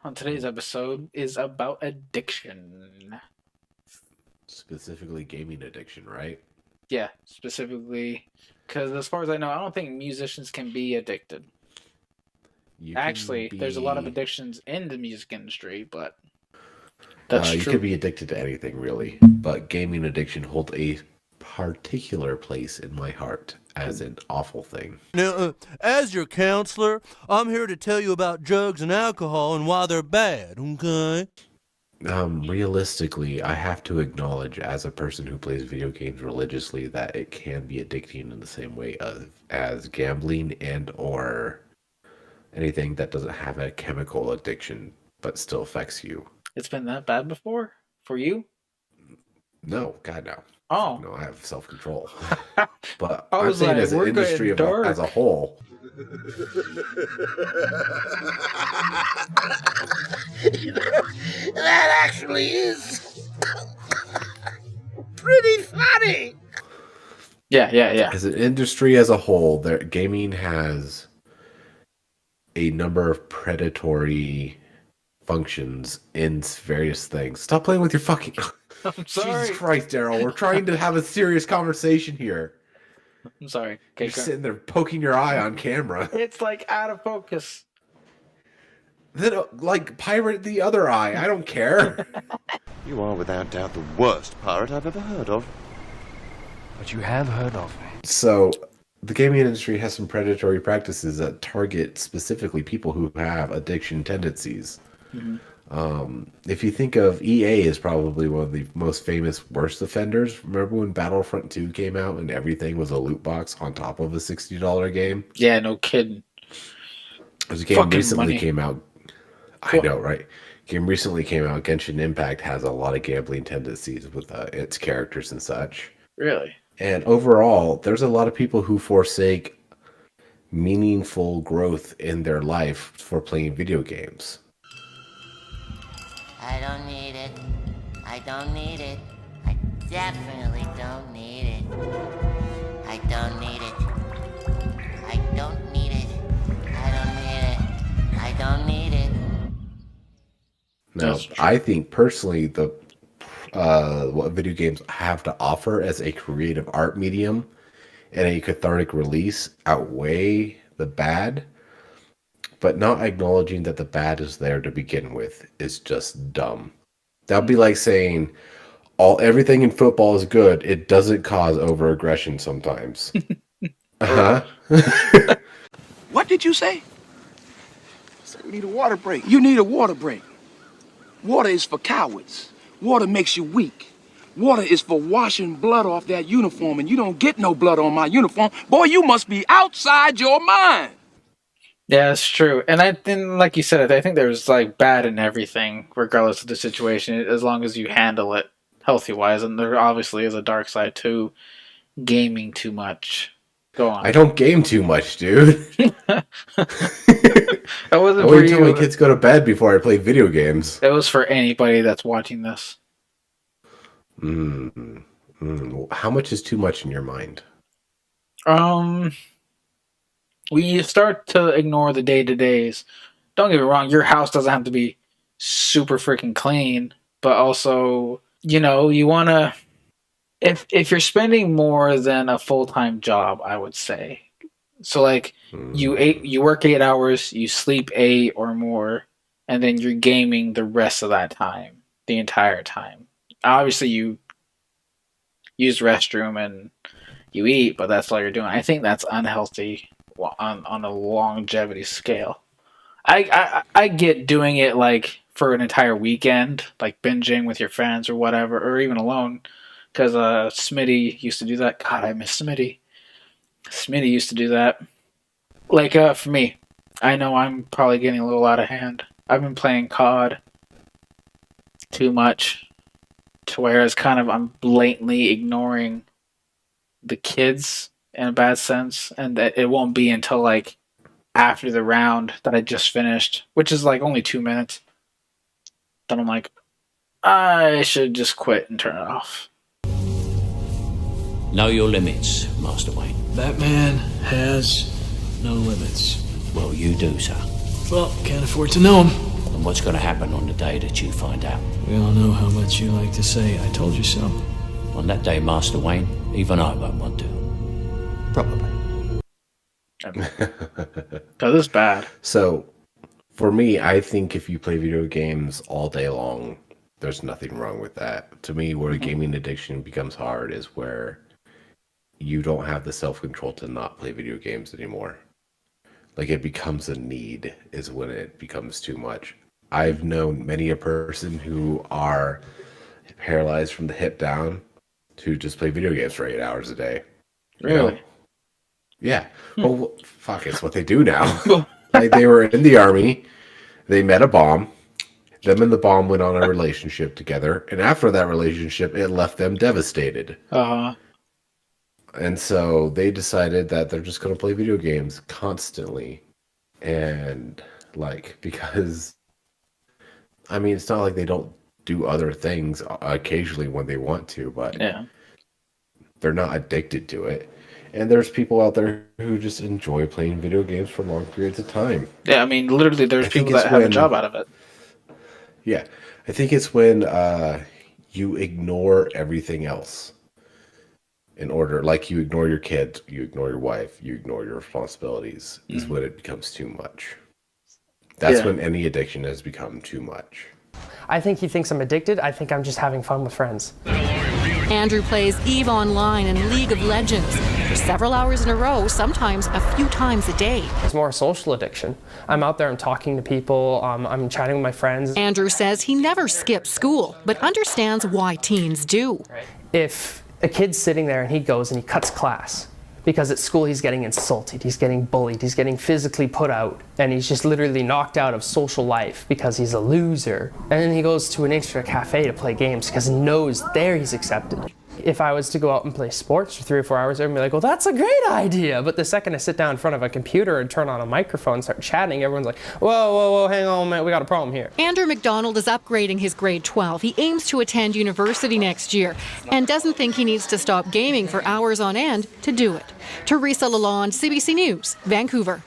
on today's episode is about addiction. Specifically gaming addiction, right? Yeah, specifically because as far as I know, I don't think musicians can be addicted. You can Actually, there's a lot of be addictions in the music industry, but that's you could true. be addicted to anything really, but gaming addiction holds a particular place in my heart as an awful thing. Now, as your counselor, I'm here to tell you about drugs and alcohol and why they're bad, okay? Realistically, I have to acknowledge as a person who plays video games religiously that it can be addicting in the same way as gambling and or anything that doesn't have a chemical addiction but still affects you. It's been that bad before for you? No, God no. Oh, No, I have self-control. But I I'm was saying like, as an we're industry getting as a dark. whole, That actually is pretty funny. Yeah. as an industry as a whole, gaming has a number of predatory functions in various things. Stop playing with your fucking. I'm sorry. Jesus Christ, Daryl. We're trying to have a serious conversation here. I'm sorry. Okay, You're sitting there poking your eye on camera. it's like out of focus. Then, like, pirate the other eye. I don't care. You are without doubt the worst pirate I've ever heard of. But you have heard of me. So, the gaming industry has some predatory practices that target specifically people who have addiction tendencies. Mhm. If you think of EA is probably one of the most famous worst offenders. Remember when Battlefront 2 came out and everything was a loot box on top of a $60 game? Yeah, no kidding. There's a game Fucking recently money. came out. I know, right? Game recently came out. Genshin Impact has a lot of gambling tendencies with its characters and such. Really? And overall, there's a lot of people who forsake meaningful growth in their life for playing video games. I don't need it. I don't need it. I definitely don't need it. I don't need it. I don't need it. I don't need it. I don't need it. Now, That's true. I think personally, what video games have to offer as a creative art medium and a cathartic release outweigh the bad, but not acknowledging that the bad is there to begin with is just dumb. That'd be like saying everything in football is good. It doesn't cause over-aggression sometimes. Uh-huh. What did you say? We need a water break. You need a water break. Water is for cowards. Water makes you weak. Water is for washing blood off that uniform, and you don't get no blood on my uniform. Boy, you must be outside your mind. Yeah, it's true. And I think, like you said, I think there's like bad in everything, regardless of the situation, as long as you handle it healthy wise. And there obviously is a dark side to gaming too much. Go on. I don't game too much, dude. That I wasn't for wait until my you. kids go to bed before I play video games. It was for anybody that's watching this. How much is too much in your mind? When you start to ignore the day-to-days, don't get me wrong, your house doesn't have to be super freaking clean, but also, you want to, if you're spending more than a full-time job, I would say. So like you work 8 hours, you sleep 8 or more, and then you're gaming the rest of that time, the entire time. Obviously you use the restroom and you eat, but that's all you're doing. I think that's unhealthy on a longevity scale. I get doing it like for an entire weekend, like binging with your friends or whatever, or even alone, because Smitty used to do that. God, I miss Smitty. Smitty used to do that. Like for me, I know I'm probably getting a little out of hand. I've been playing COD too much, to where it's kind of I'm blatantly ignoring the kids in a bad sense, and that it won't be until like after the round that I just finished, which is like only 2 minutes, that I'm like, I should just quit and turn it off. Know your limits, Master Wayne. That man has no limits. Well, you do, sir. Well, can't afford to know him. And what's going to happen on the day that you find out? We all know how much you like to say, I told you so. On that day, Master Wayne, even I won't want to. Probably. Because it's bad. So, for me, I think if you play video games all day long, there's nothing wrong with that. To me, where gaming addiction becomes hard is where you don't have the self-control to not play video games anymore. Like, it becomes a need is when it becomes too much. I've known many a person who are paralyzed from the hip down to just play video games for 8 hours a day. You know? Really? Yeah. Well, fuck, it's what they do now. Like, they were in the army, they met a bomb, them and the bomb went on a relationship together, and after that relationship, it left them devastated. Uh-huh. And so they decided that they're just going to play video games constantly. And, like, because, I mean, it's not like they don't do other things occasionally when they want to, but Yeah. they're not addicted to it. And there's people out there who just enjoy playing video games for long periods of time. Yeah, I mean, literally, there's I think people that it's have a when- job out of it. Yeah. I think it's when you ignore everything else in order, like you ignore your kids, you ignore your wife, you ignore your responsibilities, is when it becomes too much. That's Yeah. when any addiction has become too much. I think he thinks I'm addicted. I think I'm just having fun with friends. Andrew plays EVE Online and League of Legends for several hours in a row, sometimes a few times a day. It's more a social addiction. I'm out there, I'm talking to people, I'm chatting with my friends. Andrew says he never skips school, but understands why teens do. If a kid's sitting there and he goes and he cuts class, because at school he's getting insulted, he's getting bullied, he's getting physically put out, and he's just literally knocked out of social life because he's a loser. And then he goes to an internet cafe to play games because he knows there he's accepted. If I was to go out and play sports for 3 or 4 hours, everyone would be like, well, that's a great idea. But the second I sit down in front of a computer and turn on a microphone and start chatting, everyone's like, whoa, hang on, man, we got a problem here. Andrew McDonald is upgrading his grade 12. He aims to attend university next year and doesn't think he needs to stop gaming for hours on end to do it. Teresa Lalonde, CBC News, Vancouver.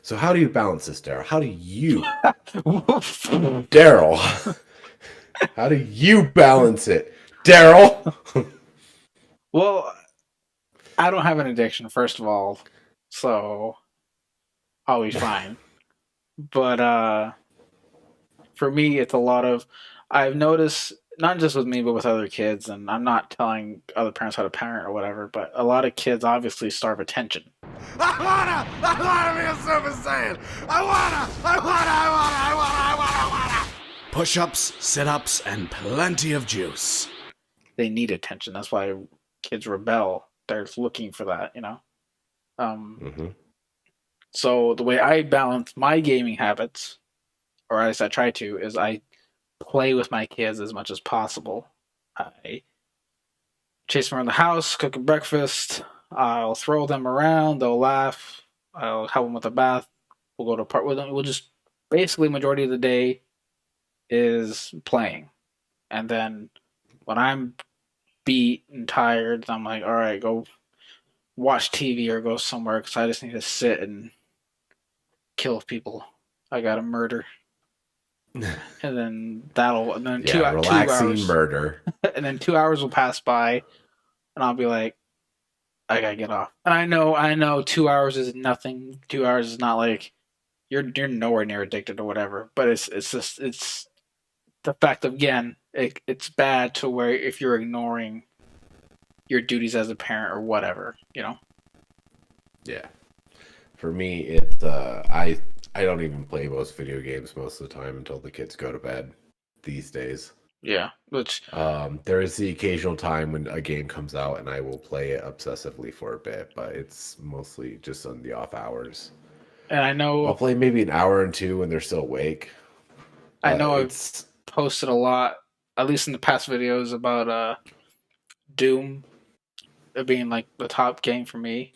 So how do you balance this, Daryl? How do you, Daryl? How do you balance it, Daryl? Well, I don't have an addiction, first of all, so I'll be fine. But for me, it's a lot of, I've noticed, not just with me, but with other kids, and I'm not telling other parents how to parent or whatever, but a lot of kids obviously starve attention. I wanna be a Super Saiyan. I wanna. Push-ups, sit-ups, and plenty of juice. They need attention. That's why kids rebel. They're looking for that, you know? So the way I balance my gaming habits, or at least I try to, is I play with my kids as much as possible. I chase them around the house, cook them breakfast. I'll throw them around. They'll laugh. I'll help them with a bath. We'll go to a park with them. We'll just basically majority of the day is playing, and then when I'm beat and tired, I'm like, all right, go watch TV or go somewhere because I just need to sit and kill people I gotta murder. And then and then Yeah, relaxing 2 hours murder. and then 2 hours will pass by, and I'll be like, I gotta get off. And I know 2 hours is nothing. 2 hours is not like you're nowhere near addicted or whatever. But it's the fact of, again, it's bad to where if you're ignoring your duties as a parent or whatever, you know. Yeah. For me, it's I don't even play most video games most of the time until the kids go to bed these days. Yeah, which there is the occasional time when a game comes out and I will play it obsessively for a bit, but it's mostly just on the off hours. And I know I'll play maybe an hour and two when they're still awake. I know I've posted a lot, at least in the past videos, about Doom being like the top game for me.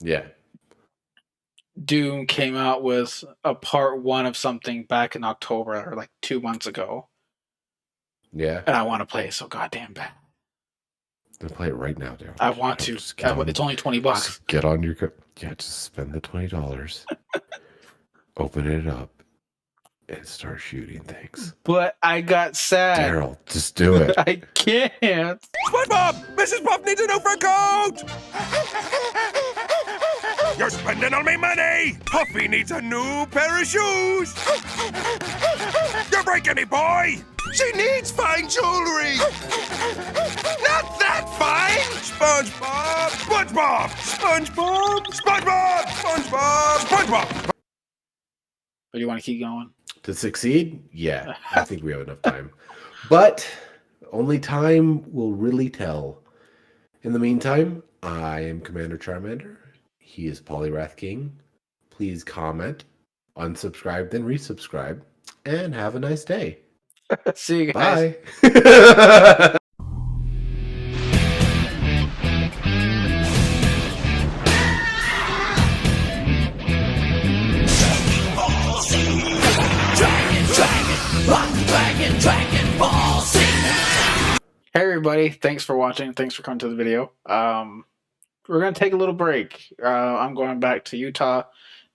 Yeah. Doom came out with a part 1 of something back in October, or like 2 months ago. Yeah. And I want to play it so goddamn bad. Then play it right now, Daryl. I want to. It's only $20. Just get on your just spend the $20. Open it up and start shooting things. But I got sad. Daryl, just do it. I can't. SpongeBob! Mrs. Puff needs a new fur coat! You're spending all my money! Puffy needs a new pair of shoes! You're breaking me, boy! She needs fine jewelry! Not that fine! SpongeBob! SpongeBob! SpongeBob! SpongeBob! SpongeBob! SpongeBob! But you want to keep going? To succeed? Yeah, I think we have enough time. But only time will really tell. In the meantime, I am Commander Charmander. He is Polyrath King. Please comment, unsubscribe, then resubscribe, and have a nice day. See you guys. Bye. Hey everybody, thanks for watching. Thanks for coming to the video. We're going to take a little break. I'm going back to Utah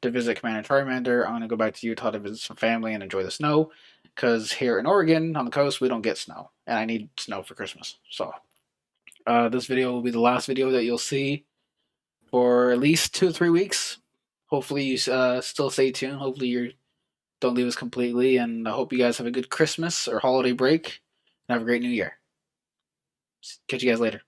to visit Commander Charmander. I'm going to go back to Utah to visit some family and enjoy the snow. Because here in Oregon, on the coast, we don't get snow. And I need snow for Christmas. So, this video will be the last video that you'll see for at least 2 or 3 weeks. Hopefully you still stay tuned. Hopefully you don't leave us completely. And I hope you guys have a good Christmas or holiday break. And have a great New Year. Catch you guys later.